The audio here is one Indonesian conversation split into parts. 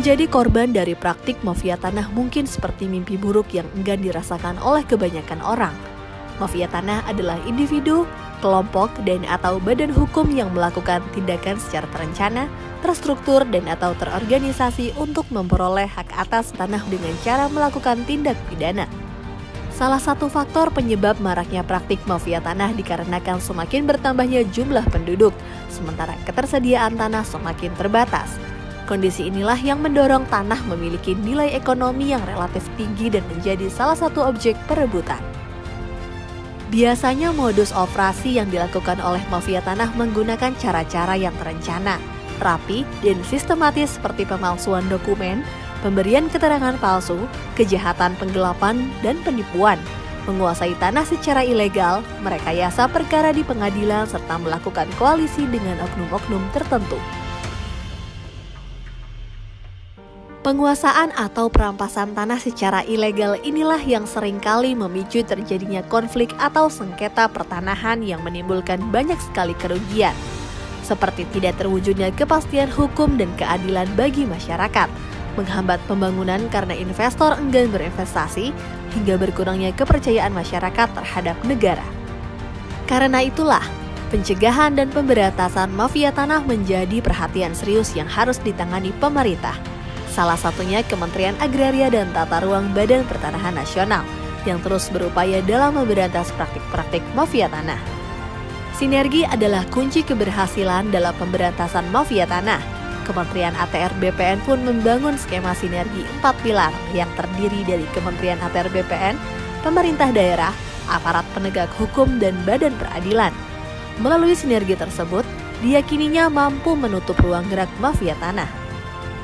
Menjadi korban dari praktik mafia tanah mungkin seperti mimpi buruk yang enggan dirasakan oleh kebanyakan orang. Mafia tanah adalah individu, kelompok, dan atau badan hukum yang melakukan tindakan secara terencana, terstruktur, dan atau terorganisasi untuk memperoleh hak atas tanah dengan cara melakukan tindak pidana. Salah satu faktor penyebab maraknya praktik mafia tanah dikarenakan semakin bertambahnya jumlah penduduk, sementara ketersediaan tanah semakin terbatas. Kondisi inilah yang mendorong tanah memiliki nilai ekonomi yang relatif tinggi dan menjadi salah satu objek perebutan. Biasanya modus operasi yang dilakukan oleh mafia tanah menggunakan cara-cara yang terencana, rapi, dan sistematis seperti pemalsuan dokumen, pemberian keterangan palsu, kejahatan penggelapan, dan penipuan, menguasai tanah secara ilegal, merekayasa perkara di pengadilan, serta melakukan koalisi dengan oknum-oknum tertentu. Penguasaan atau perampasan tanah secara ilegal inilah yang seringkali memicu terjadinya konflik atau sengketa pertanahan yang menimbulkan banyak sekali kerugian, seperti tidak terwujudnya kepastian hukum dan keadilan bagi masyarakat, menghambat pembangunan karena investor enggan berinvestasi, hingga berkurangnya kepercayaan masyarakat terhadap negara. Karena itulah, pencegahan dan pemberantasan mafia tanah menjadi perhatian serius yang harus ditangani pemerintah. Salah satunya Kementerian Agraria dan Tata Ruang Badan Pertanahan Nasional yang terus berupaya dalam memberantas praktik-praktik mafia tanah. Sinergi adalah kunci keberhasilan dalam pemberantasan mafia tanah. Kementerian ATR BPN pun membangun skema sinergi 4 pilar yang terdiri dari Kementerian ATR BPN, pemerintah daerah, aparat penegak hukum, dan badan peradilan. Melalui sinergi tersebut, diyakininya mampu menutup ruang gerak mafia tanah.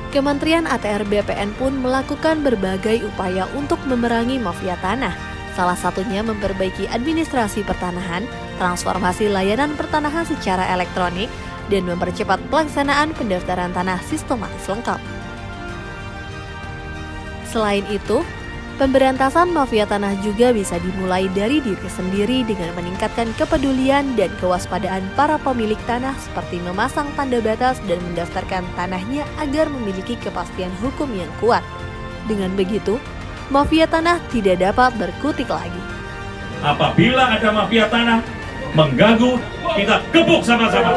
Kementerian ATR BPN pun melakukan berbagai upaya untuk memerangi mafia tanah, salah satunya memperbaiki administrasi pertanahan, transformasi layanan pertanahan secara elektronik, dan mempercepat pelaksanaan pendaftaran tanah sistematis lengkap. Selain itu, pemberantasan mafia tanah juga bisa dimulai dari diri sendiri dengan meningkatkan kepedulian dan kewaspadaan para pemilik tanah seperti memasang tanda batas dan mendaftarkan tanahnya agar memiliki kepastian hukum yang kuat. Dengan begitu, mafia tanah tidak dapat berkutik lagi. Apabila ada mafia tanah mengganggu, kita gebuk sama-sama.